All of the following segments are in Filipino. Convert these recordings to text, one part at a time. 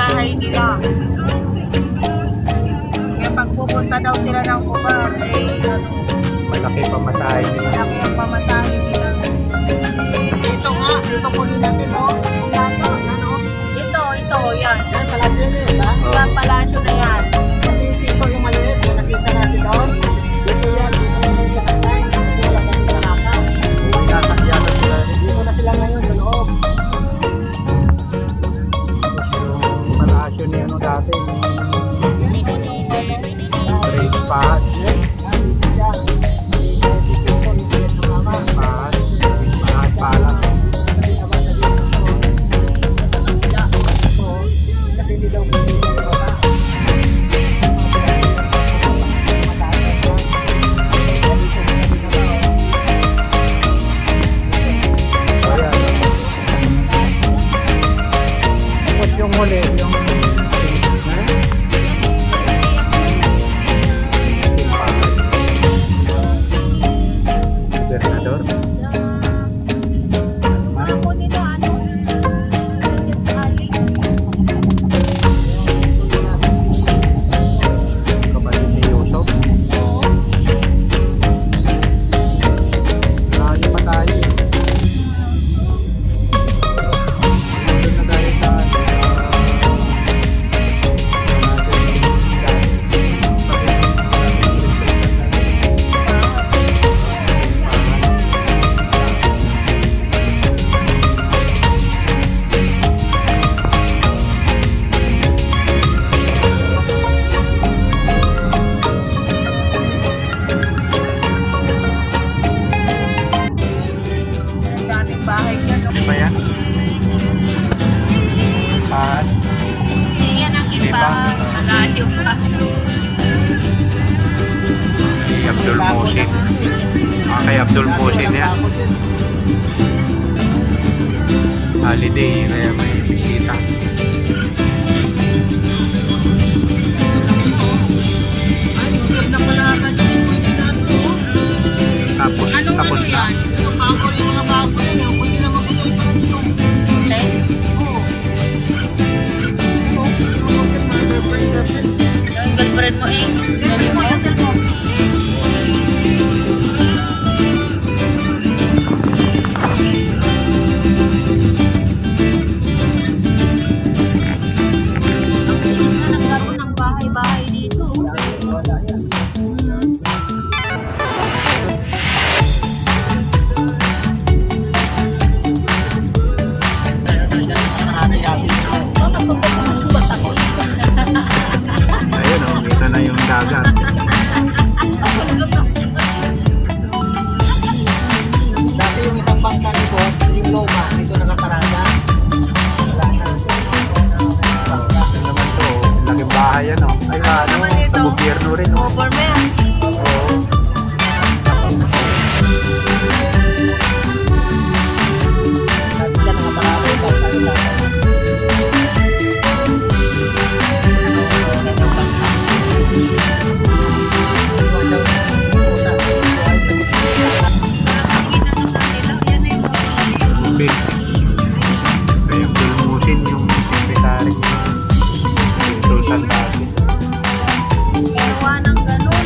bahay nila. Kaya pag pupunta daw sila ng Cuban, Malaki pamasahe nila. malaki ang pamatahin nila. Dito nga, dito kunin natin, oh. Yan, oh, yan, oh. Ito, yan. Yan, palasyo na yun, ha? Yan, palasyo na yan. Kasi dito yung maliit, kung nakita natin doon. Dito yan, dito na yung sakatay. Kasi wala kasi sa naka. Nakakiyatan sila. Dito na sila ngayon, sa loob. Yung palasyo niya ano dati. Great Pahat. Yan, dito siya. Dito yung maliit na mama. Pahat. Pahat pala. Kasi naman na dito. Oo. Kasi hindi daw pwede yung baba. So yan. Tapos yung huli, yung Gobernador. Parang po nila, yes, Ali. Kapatid ni Yusuf. Marami pa tayo. Doon na tayo sa Ang daming bahay dyan. Ano ba yan? Pahat. Yan ang Iba. iba. Palasyo pa. Kay Abdul Musin. Kay Abdul Musin yan. Holiday, kaya may bisita. Ay, maganda pala ata dyan. Pwede na ito. Tapos na. Yung bago, yung mga bago yan, yung pwede na mabuhay pa rin ito. Oo. Yung girlfriend mo Dali mo yung cellphone. Nagkaroon ng bahay-bahay dito. Ayun o, kita na yung dagat. Dati yung isang bangka ni Boss, yung Loma, dito nakasarada. Wala na. Ito naman to, laking bahay yan o. Ay, ano, naman ito? sa gobyerno rin o. Overman. Oo. Dati dyan nakaparada yung bangka nila. Big. Kay Abdul Musin yung secretary. Sultan dati. Gawa ng ganun.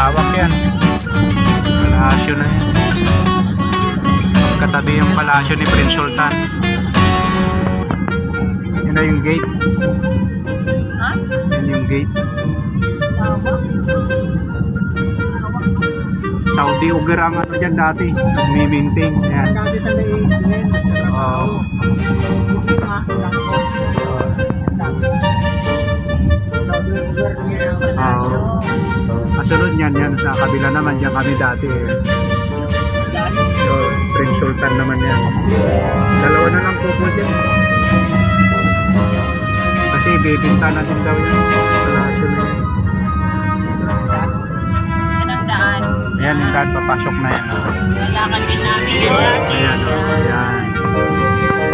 Lawak yan. Palasyo na yan. Katabi yung palasyo ni Prince Sultan. Yun na yung gate. Ha? Yan yung gate. Lawak. Saudi Uger ang ano dyan dati. Nag-maintain. Yan. Dati sa Lays, din. Oo. Bukit nga, langko. Oo. Kasunod yan, yan sa kabila naman, yan kami dati eh. So, Prince Sultan naman yan. Dalawa na lang po dyan. Kasi bibinta na din daw yan. Palasyo na yan. Yan ang daan. Ayan, yung daan, papasok na yan. Oh. Lalakad din namin yun dati. Ayan, oh, ayan.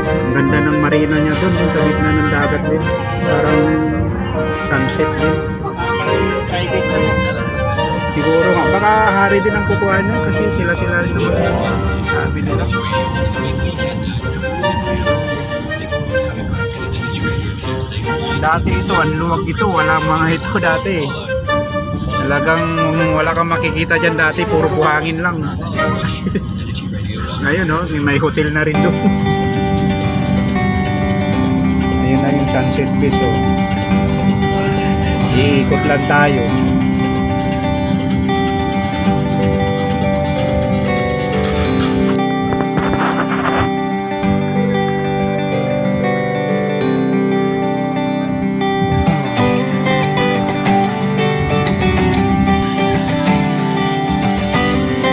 Ang ganda ng marina niya doon, sa gitna ng dagat din. Parang sunset din. Private na yan. Siguro nga, baka hari din ang kukuha niya kasi sila-sila rin naman. Sabi nila. Dati ito, ang luwag ito, wala mga ito dati. Talagang wala kang makikita dyan dati, puro buhangin lang. Ngayon, no, may hotel na rin doon. Ayun na yung sunset base, oh. Iikot lang tayo.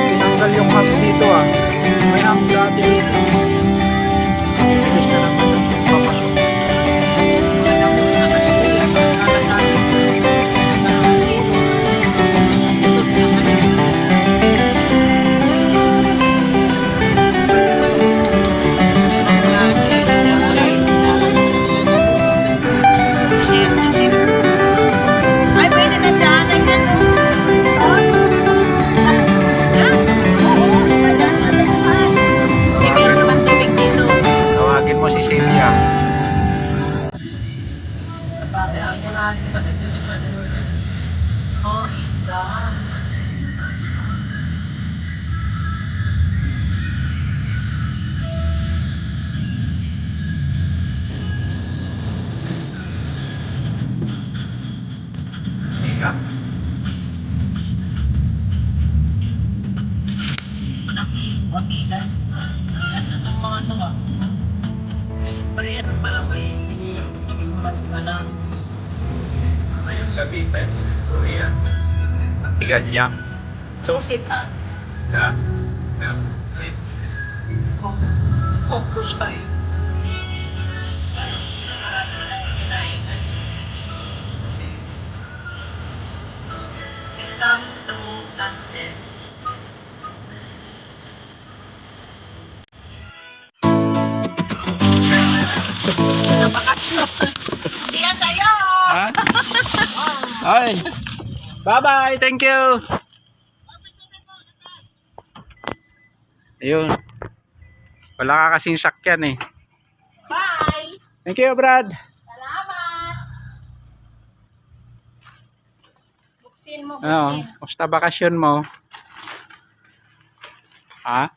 Tinanggal yung hub dito ah. May hub dati dito. Bilis na naman yung papasok. Ay, pwede na daanan yan. Hindi meron naman tubig dito. Tawagin mo si Celia. Oh, Tigas niya. susit. Focus pa eh. Diyan tayo! Ha? Ay. Bye-bye. Thank you. Ayun. Wala ka kasing sakyan eh. Bye! Thank you, Brad. Salamat! Buksin mo, Ano, buksin. kumusta bakasyon mo? Ha?